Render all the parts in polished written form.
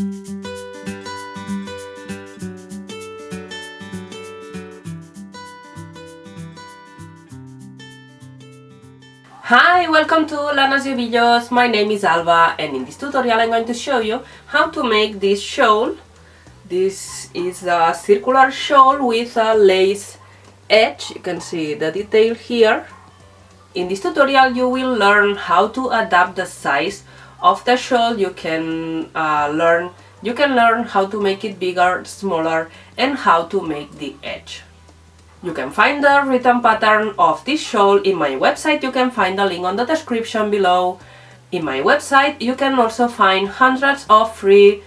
Hi, welcome to Lanas y Ovillos. My name is Alba, and in this tutorial I'm going to show you how to make this shawl. This is a circular shawl with a lace edge. You can see the detail here. In this tutorial you will learn how to adapt the size of the shawl. You can learn how to make it bigger, smaller, and how to make the edge. You can find the written pattern of this shawl in my website. You can find the link on the description below. In my website you can also find hundreds of free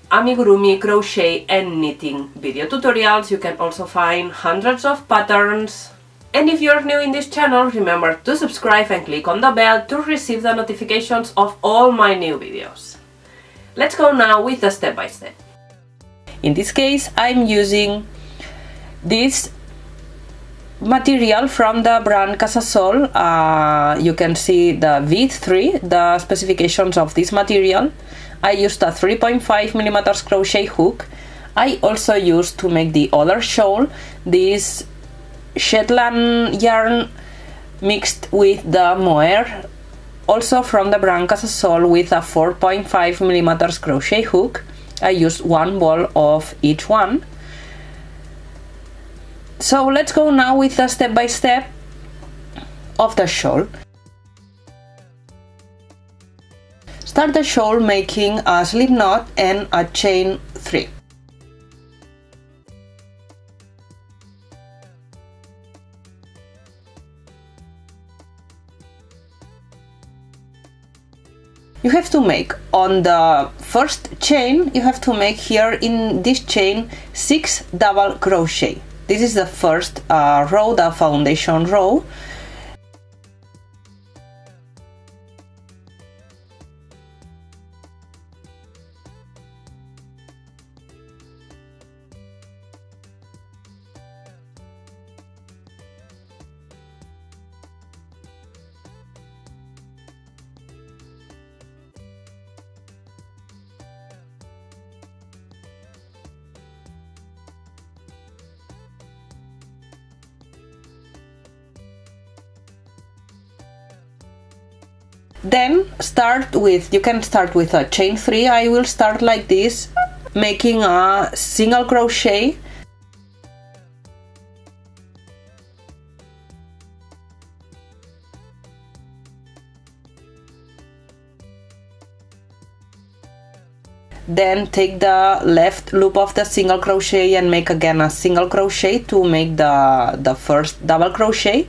amigurumi, crochet and knitting video tutorials. You can also find hundreds of patterns. And if you're new in this channel, remember to subscribe and click on the bell to receive the notifications of all my new videos. Let's go now with the step by step. In this case I'm using this material from the brand Shawl. You can see the V3, the specifications of this material. I used a 3.5mm crochet hook. I also used to make the other shawl this Shetland yarn mixed with the mohair, also from the brand Shawl, with a 4.5mm crochet hook. I used one ball of each one. So let's go now with the step by step of the shawl. Start the shawl making a slip knot and a chain 3. You have to make on the first chain, you have to make here in this chain 6 double crochet. This is the first row, the foundation row. Then you can start with a chain 3. I will start like this, making a single crochet, then take the left loop of the single crochet and make again a single crochet to make the first double crochet,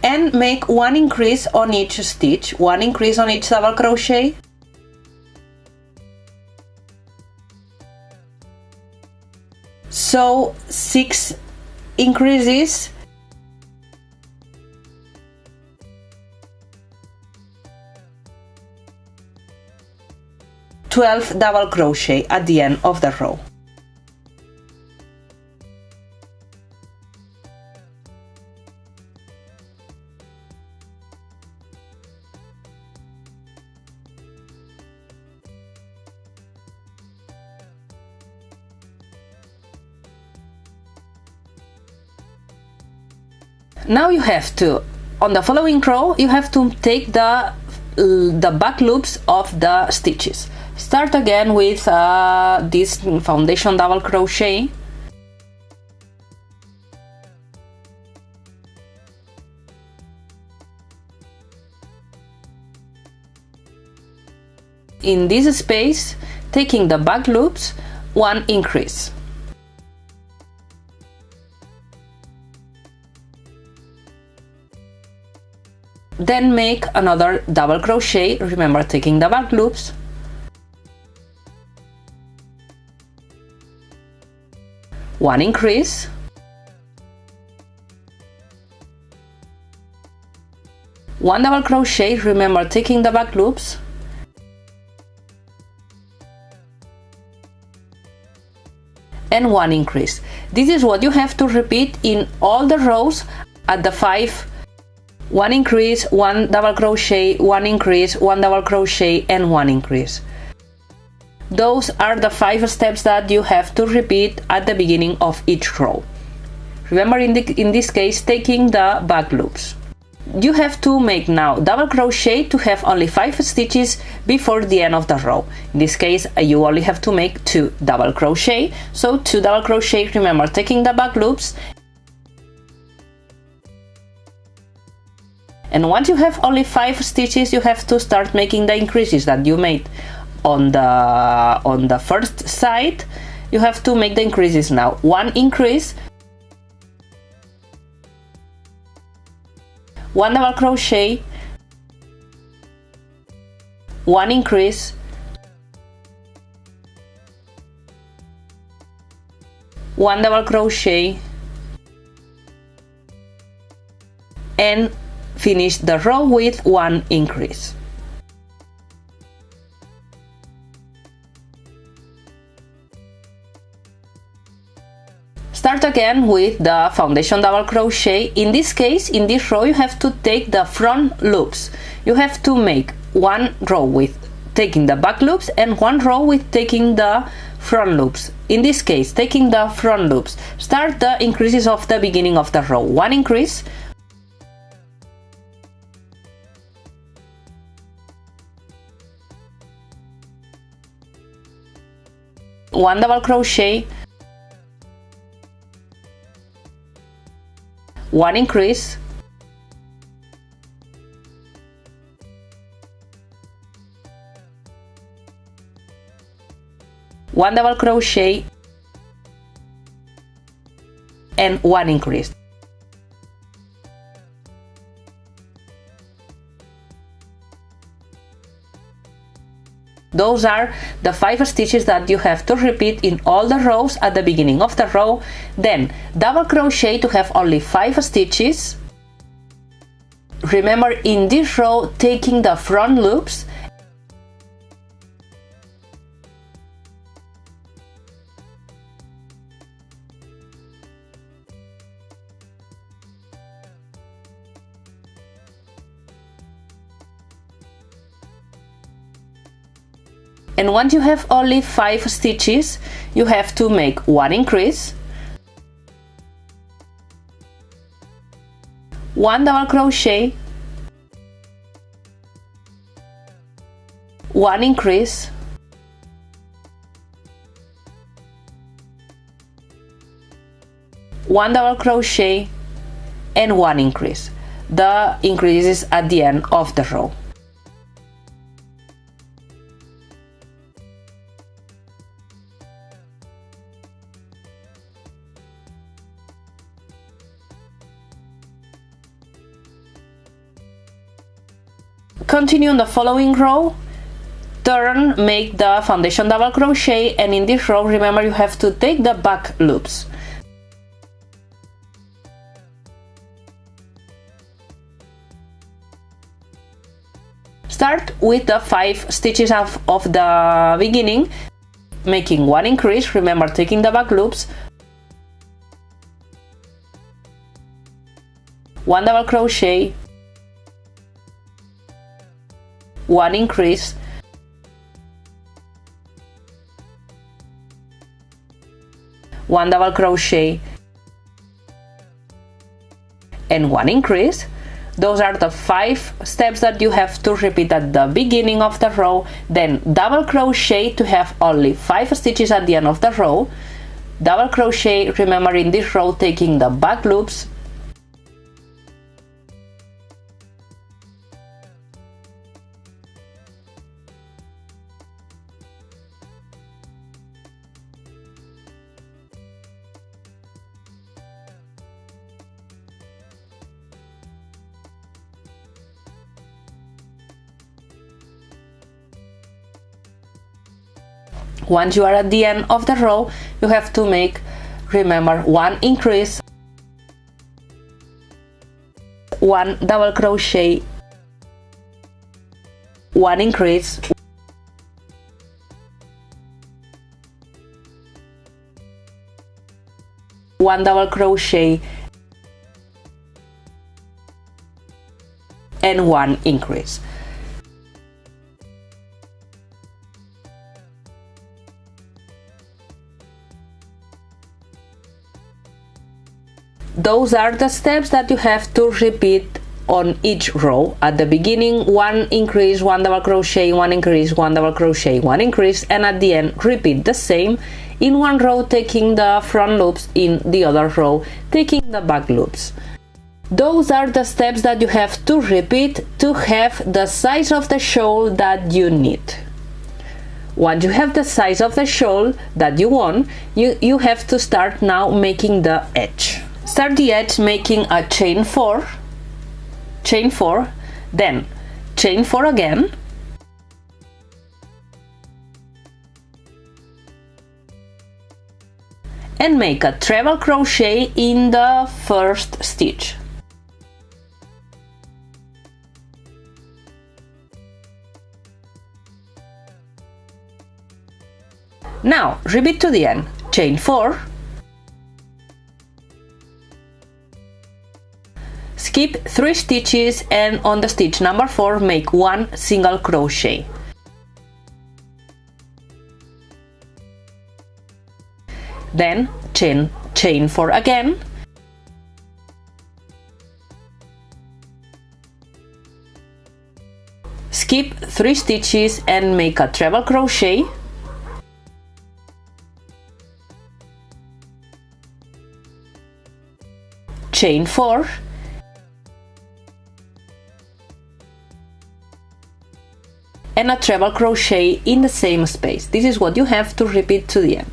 and make one increase on each stitch, one increase on each double crochet, so 6 increases, $12 double crochet at the end of the row. Now you have to, on the following row, you have to take the back loops of the stitches. Start again with this foundation double crochet. In this space, taking the back loops, one increase. Then make another double crochet, remember taking the back loops, one increase, one double crochet, remember taking the back loops, and one increase. This is what you have to repeat in all the rows at the 5 1 increase, 1 double crochet, 1 increase, 1 double crochet, and 1 increase. Those are the 5 steps that you have to repeat at the beginning of each row. Remember, in this case, taking the back loops. You have to make now double crochet to have only 5 stitches before the end of the row. In this case, you only have to make 2 double crochet. So 2 double crochet, remember taking the back loops. And once you have only 5 stitches, you have to start making the increases that you made on the first side. You have to make the increases now. 1 increase, 1 double crochet, 1 increase, 1 double crochet, and finish the row with 1 increase. Start again with the foundation double crochet. In this case, in this row, you have to take the front loops. You have to make 1 row with taking the back loops and 1 row with taking the front loops. In this case, taking the front loops. Start the increases of the beginning of the row. 1 increase, 1 double crochet, 1 increase, 1 double crochet, and 1 increase. Those are the 5 stitches that you have to repeat in all the rows at the beginning of the row. Then double crochet to have only 5 stitches. Remember, in this row, taking the front loops. And once you have only 5 stitches, you have to make 1 increase, 1 double crochet, 1 increase, 1 double crochet, and 1 increase. The increase is at the end of the row. Continue on the following row, turn, make the foundation double crochet, and in this row, remember, you have to take the back loops. Start with the 5 stitches of the beginning, making 1 increase, remember taking the back loops, 1 double crochet, 1 increase, 1 double crochet, and 1 increase. Those are the 5 steps that you have to repeat at the beginning of the row. Then double crochet to have only 5 stitches at the end of the row. Double crochet, remember, in this row, taking the back loops, once you are at the end of the row, you have to make, remember, 1 increase, 1 double crochet, 1 increase, 1 double crochet, and 1 increase. Those are the steps that you have to repeat on each row. At the beginning, 1 increase, 1 double crochet, 1 increase, 1 double crochet, 1 increase, and at the end repeat the same in one row, taking the front loops, in the other row taking the back loops. Those are the steps that you have to repeat to have the size of the shawl that you need. Once you have the size of the shawl that you want, you have to start now making the edge. Start the edge making a chain 4, then chain 4 again, and make a treble crochet in the first stitch. Now repeat to the end, chain 4, skip 3 stitches, and on the stitch number 4 make 1 single crochet. Then chain 4 again, skip 3 stitches and make a treble crochet, chain 4, and a treble crochet in the same space. This is what you have to repeat to the end.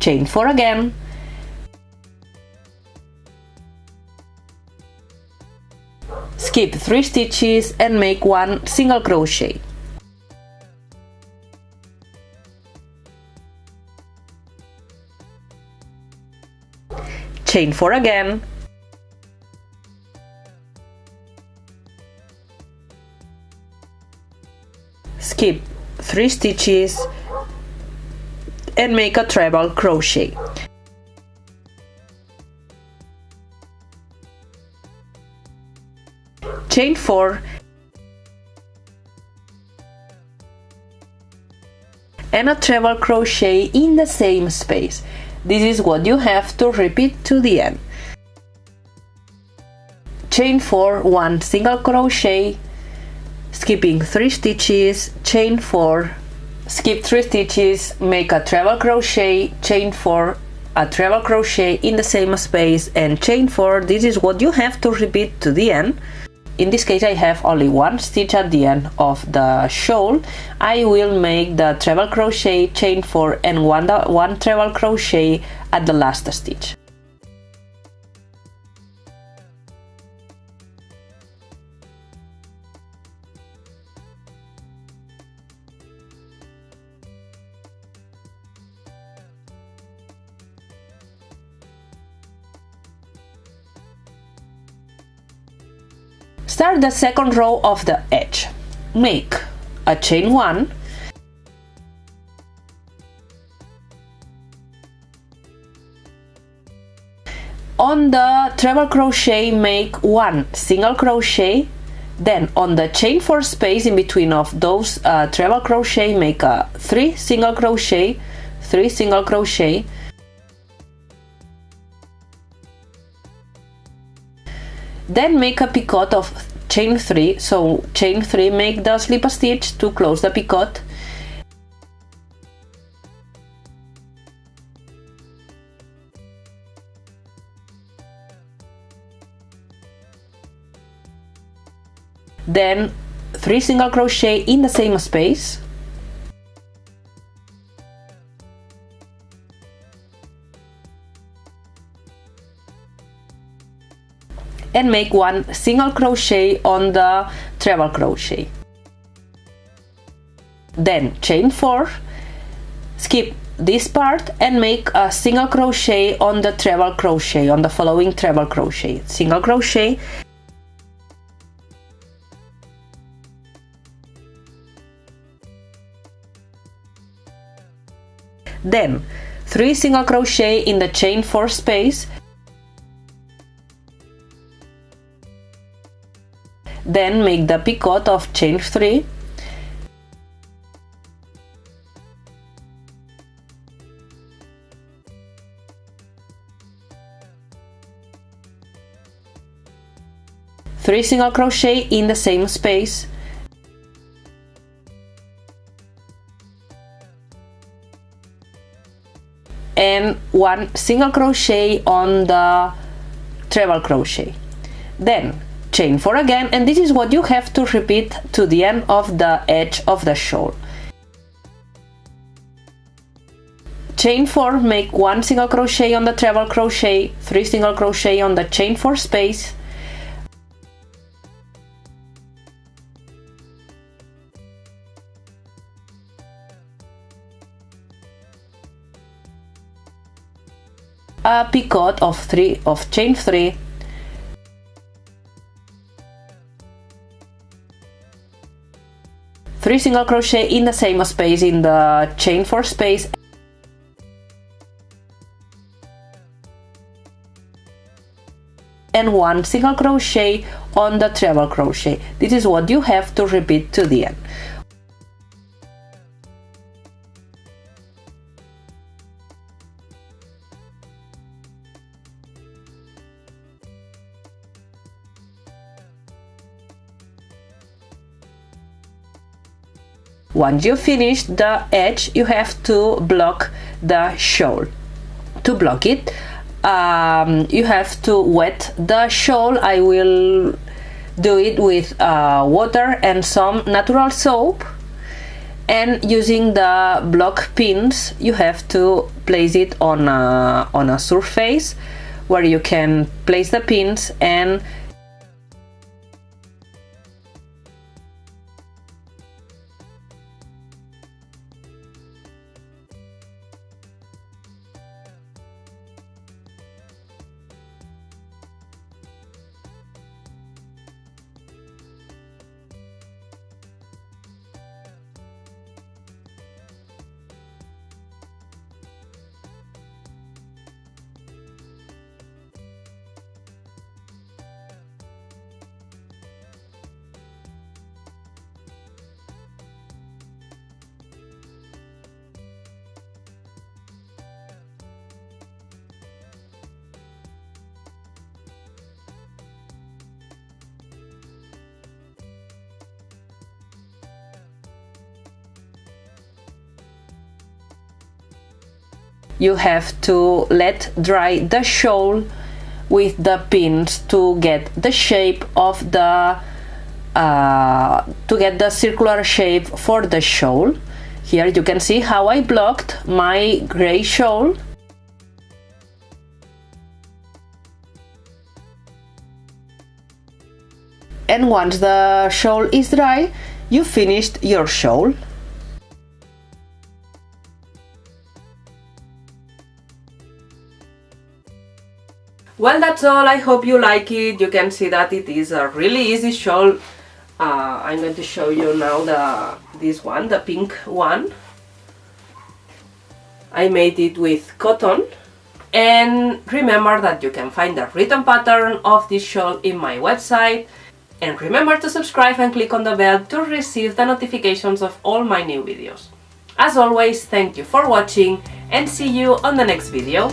Chain 4 again, skip 3 stitches and make 1 single crochet, chain 4 again, skip 3 stitches and make a treble crochet, chain 4 and a treble crochet in the same space. This is what you have to repeat to the end. Chain 4, 1 single crochet, skipping 3 stitches, chain 4, skip 3 stitches, make a treble crochet, chain 4, a treble crochet in the same space, and chain 4. This is what you have to repeat to the end. In this case I have only 1 stitch at the end of the shawl. I will make the treble crochet, chain 4 and 1 treble crochet at the last stitch. Start the second row of the edge. Make a chain 1, on the treble crochet make 1 single crochet, then on the chain 4 space in between of those treble crochet make a 3 single crochet, 3 single crochet, then make a picot of chain 3, so chain 3 make the slip stitch to close the picot, then 3 single crochet in the same space, and make 1 single crochet on the treble crochet. Then chain 4, skip this part and make a single crochet on the treble crochet, on the following treble crochet, single crochet, Then 3 single crochet in the chain 4 space, then make the picot of chain 3, three single crochet in the same space, and 1 single crochet on the treble crochet. Then chain 4 again, and this is what you have to repeat to the end of the edge of the shawl. Chain 4, make 1 single crochet on the treble crochet, 3 single crochet on the chain 4 space, a picot of chain 3, three single crochet in the same space in the chain 4 space, and 1 single crochet on the treble crochet. This is what you have to repeat to the end. Once you finish the edge, you have to block the shawl. To block it, you have to wet the shawl. I will do it with water and some natural soap, and using the block pins you have to place it on a surface where you can place the pins, and you have to let dry the shawl with the pins to get the shape of the to get the circular shape for the shawl. Here you can see how I blocked my gray shawl. And once the shawl is dry, you finished your shawl. Well, that's all. I hope you like it. You can see that it is a really easy shawl. I'm going to show you now this one, the pink one. I made it with cotton. And remember that you can find the written pattern of this shawl in my website. And remember to subscribe and click on the bell to receive the notifications of all my new videos. As always, thank you for watching and see you on the next video.